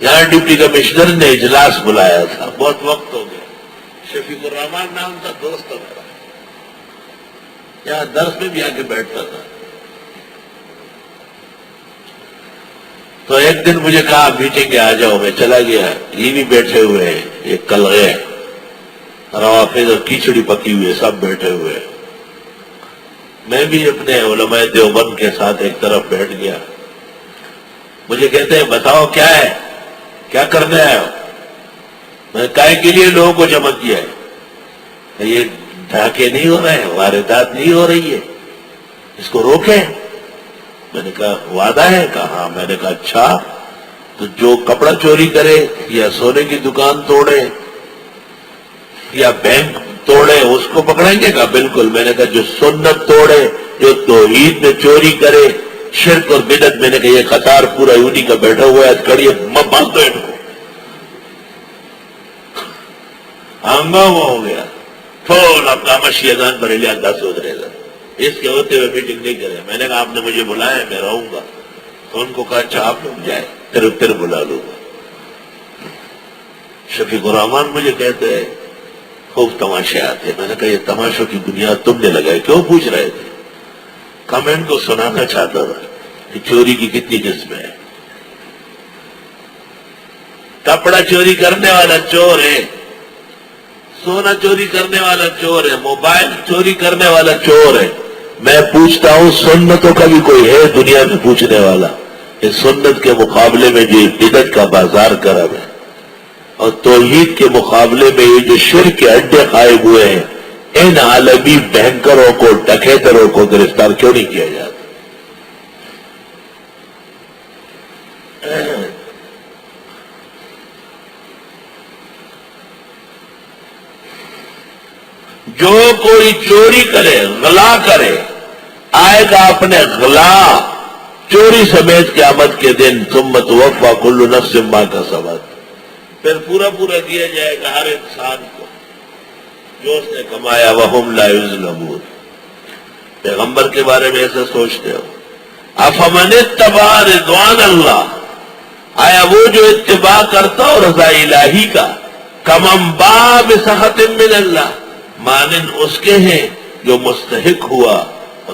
یہاں deputy commissioner نے اجلاس بلایا تھا، بہت وقت ہو گیا، شفیق الرحمان نام تھا، دوست تھا میرا، یہاں درس میں بھی آ کے بیٹھتا تھا۔ تو ایک دن مجھے کہا میٹنگ کے آ جاؤ، میں چلا گیا، یہ بھی بیٹھے ہوئے ہیں، ایک کلغے روافظ اور کیچڑی پکی ہوئی ہے، سب بیٹھے ہوئے ہیں۔ میں بھی اپنے علماء دیوبند کے ساتھ ایک طرف بیٹھ گیا۔ مجھے کہتے ہیں بتاؤ کیا ہے، کیا کرنے آئے ہو؟ میں کائے کے لیے لوگوں کو جمع کیا ہے؟ یہ ڈھاکے نہیں ہو رہے ہیں، واردات نہیں ہو رہی ہے، اس کو روکیں۔ میں نے کہا وعدہ ہے؟ کہا ہاں۔ میں نے کہا اچھا، تو جو کپڑا چوری کرے یا سونے کی دکان توڑے یا بینک توڑے اس کو پکڑیں گے؟ کہا بالکل۔ میں نے کہا جو سنت توڑے، جو توحید میں چوری کرے، شرک اور بدعت، میں نے کہا یہ قطار پورا یونی کا بیٹھا ہوا ہے، کھڑی باندھ دو ان کو۔ ہنگامہ ہو گیا، فون اپنا مشیدان پر لیا 10 ہو جائے گا، اس کے ہوتے ہوئے میٹنگ نہیں کرے۔ میں نے کہا آپ نے مجھے بلایا ہے، میں رہوں گا۔ تو ان کو کہا اچھا آپ لوگ جائے، پھر بلا لوں گا۔ شفیق الرحمان مجھے کہتے ہیں خوب تماشے آتے۔ میں نے کہا یہ تماشوں کی بنیاد تم نے لگائی، کیوں پوچھ رہے تھے؟ کہا میں ان کو سنانا چاہتا تھا کہ چوری کی کتنی قسمیں ہیں۔ کپڑا چوری کرنے والا چور ہے، سونا چوری کرنے والا چور ہے، موبائل چوری کرنے والا چور ہے۔ میں پوچھتا ہوں سنتوں کا بھی کوئی ہے دنیا میں پوچھنے والا؟ اس سنت کے مقابلے میں جو بدعت کا بازار گرم ہے اور توحید کے مقابلے میں یہ جو شرک کے اڈے قائم ہوئے ہیں، ان عالمی بینکروں کو، ڈکیتروں کو گرفتار کیوں نہیں کیا جاتا؟ جو کوئی چوری کرے، غلا کرے، آئے گا اپنے غلا چوری سمیت قیامت کے دن، ثم توفی کل نفس ما کسبت، پھر پورا دیا جائے گا ہر انسان کو جو اس نے کمایا، وہم لا یظلمون۔ پیغمبر کے بارے میں ایسا سوچتے ہو؟ افمن اتبع رضوان اللہ، آیا وہ جو اتباع کرتا ہو رضا الہی کا، کمن باء بسخط من اللہ، مانند اس کے ہیں جو مستحق ہوا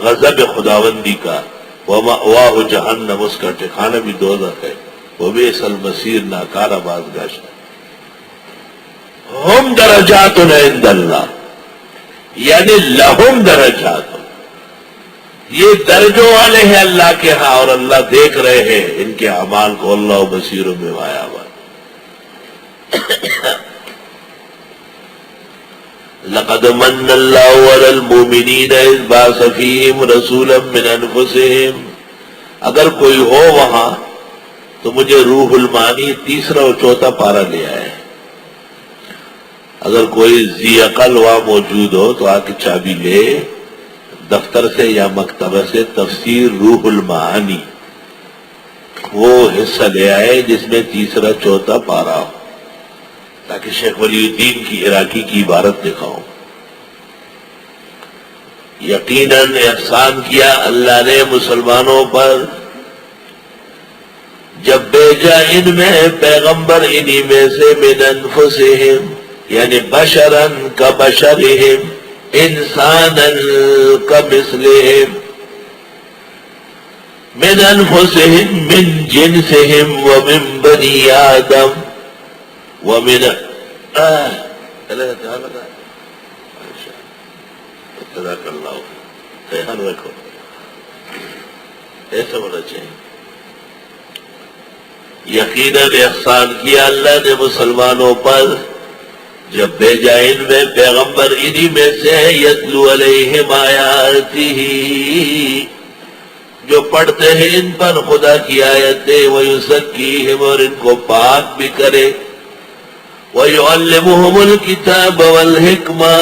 غضب خداوندی کا، ومأواہ جہنم، اس کا ٹھکانہ بھی دوزخ ہے، وبئس المصیر، ناکارہ بازگشت۔ ہم درجات عند اللہ، یعنی لہم درجات، یہ درجوں والے ہیں اللہ کے ہاں، اور اللہ دیکھ رہے ہیں ان کے اعمال کو، اللہ بصیر بما یعملون۔ لقد من اللہ علی المؤمنین اذ بعث فیہم رسولا من انفسہم، اگر کوئی ہو وہاں تو مجھے روح المعانی 3 اور 4 پارہ لے آئے۔ اگر کوئی ذی عقل وہاں موجود ہو تو آ کے چابی لے دفتر سے یا مکتبہ سے، تفسیر روح المعانی وہ حصہ لے آئے جس میں 3 4 پارہ ہو، تاکہ شیخ ولی الدین کی عراقی کی عبارت دکھاؤں۔ یقیناً احسان کیا اللہ نے مسلمانوں پر جب بھیجا ان میں پیغمبر انہی میں سے، من انفسہم، یعنی بشراً کبشرہم، انساناً کمثلہم، من انفسہم، من جنسہم، ومن بنی آدم، ومن جزاک اللہ خیال رکھو، ایسا ہونا چاہیے۔ یقیناً احسان کیا اللہ نے مسلمانوں پر جب بھیجا ان میں پیغمبر انہی میں سے، یتلو علیہم آیاتہ، جو پڑھتے ہیں ان پر خدا کی آیتیں، ویزکیہم، اور ان کو پاک بھی کرے، وَيُعَلِّمُهُمُ الْكِتَابَ وَالْحِكْمَةَ،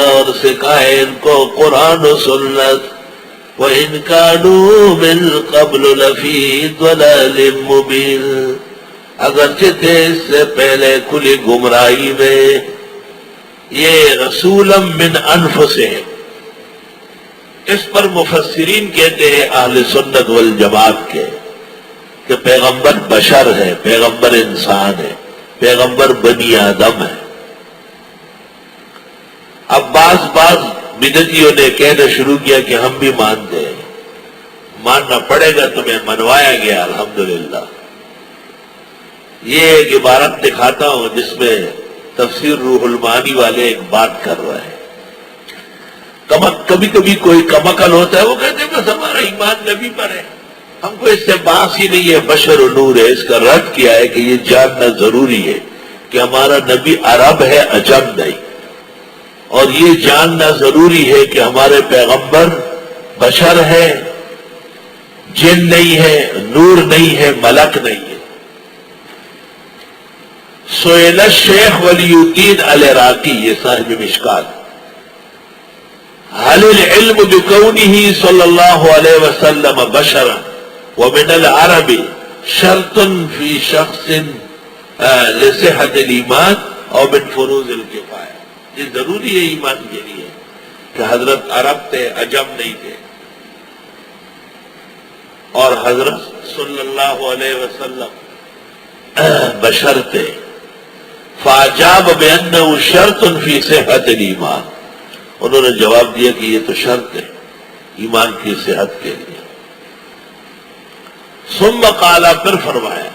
اور سکھائے ان کو قرآن و سنت، وَإِنْ كَانُوا مِن قَبْلُ لَفِي ضَلَالٍ مُّبِينٍ، اگرچہ تھے اس سے پہلے کھلی گمراہی میں۔ یہ رسولاً من انفسہم، اس پر مفسرین کہتے ہیں اہل سنت والجماعت کے کہ پیغمبر بشر ہے، پیغمبر انسان ہے، پیغمبر بنی آدم ہے۔ اب بعض بدعتیوں نے کہنا شروع کیا کہ ہم بھی مانتے ہیں، ماننا پڑے گا، تمہیں منوایا گیا الحمدللہ۔ یہ ایک عبارت دکھاتا ہوں جس میں تفسیر روح المعانی والے ایک بات کر رہے ہیں۔ کبھی کبھی کوئی کمعقل ہوتا ہے، وہ کہتے ہیں بس ہمارا ایمان نبی پر ہے، ہم کو اس سے باس ہی نہیں ہے، بشر و نور ہے۔ اس کا رد کیا ہے کہ یہ جاننا ضروری ہے کہ ہمارا نبی عرب ہے، عجم نہیں، اور یہ جاننا ضروری ہے کہ ہمارے پیغمبر بشر ہے، جن نہیں ہے، نور نہیں ہے، ملک نہیں ہے۔ سئل الشیخ ولی الدین العراقی، یہ صاحب مشکات، هل العلم بكونه صلی اللہ علیہ وسلم بشرا ومن العرب شرط في شخص لصحة الایمان اور من فروض الکفایہ، یہ ضروری ہے ایمان کے لیے کہ حضرت عرب تھے، عجم نہیں تھے، اور حضرت صلی اللہ علیہ وسلم بشر تھے۔ فاجاب بأنه شرط في صحة الایمان، انہوں نے جواب دیا کہ یہ تو شرط ہے ایمان کی صحت کے لیے۔ ثم قال، پھر فرمایا،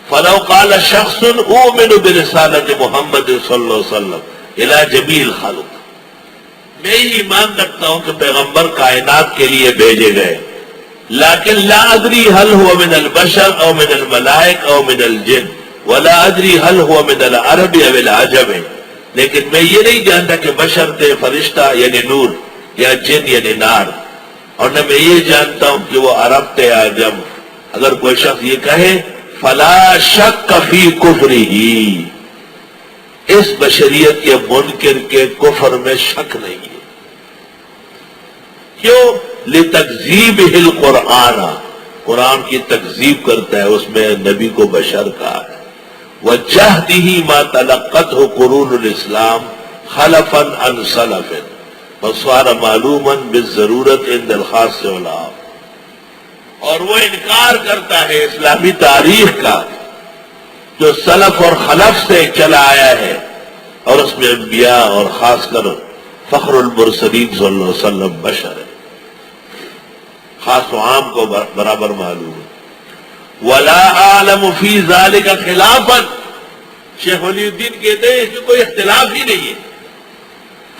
فلو قال شخص اؤمن برسالت محمد صلی اللہ علیہ وسلم الى جمیع الخلق، میں ہی ایمان رکھتا ہوں کہ پیغمبر کائنات کے لیے بھیجے گئے، لیکن لا ادری هل هو من البشر او من الملائک او من الجن ولا ادری هل هو من العرب او العجم، لیکن میں یہ نہیں جانتا کہ بشر تھے، فرشتہ یعنی نور، یا جن یعنی نار، اور نہ میں یہ جانتا ہوں کہ وہ عرب تھے یا عجم۔ اگر کوئی شخص یہ کہے فلا شک فی کفرہ، اس بشریت کے منکر کے کفر میں شک نہیں ہے۔ کیوں؟ لتکذیبہ القرآن، قرآن کی تکذیب کرتا ہے، اس میں نبی کو بشر کہا ہے۔ وجہدہ ما تلقته قرون الاسلام خلفا عن سلف وصار معلوما بالضرورت عند الخاص والعام، اور وہ انکار کرتا ہے اسلامی تاریخ کا جو سلف اور خلف سے چلا آیا ہے، اور اس میں انبیاء اور خاص کر فخر المرسلین صلی اللہ علیہ وسلم بشر ہے، خاص و عام کو برابر معلوم ہے۔ ولا عالم فی ذلک خلافا، شیخ ولی الدین کہتے ہیں اس میں کوئی اختلاف ہی نہیں ہے۔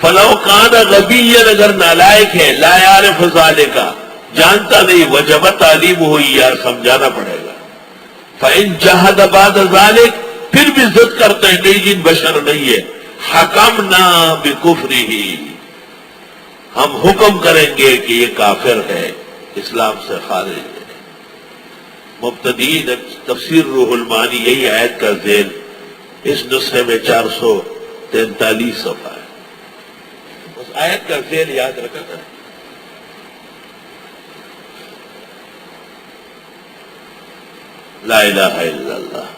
فلو کان غبیا، اگر نالائق ہے، لا یعرف ذلک، جانتا نہیں، وجب تعلیم ہوئی، یا سمجھانا پڑے گا۔ فإن جحد بعد ذلک، پھر بھی ضد کرتا ہے نہیں جن بشر نہیں ہے، حکمنا بکفرہ، ہم حکم کریں گے کہ یہ کافر ہے، اسلام سے خارج ہے۔ مبتدئین تفسیر روح المعانی، یہی آیت کا ذیل اس نسخے میں 443 صفحہ ہے، اس آیت کا ذیل یاد رکھا کریں۔ لا الہ الا اللہ۔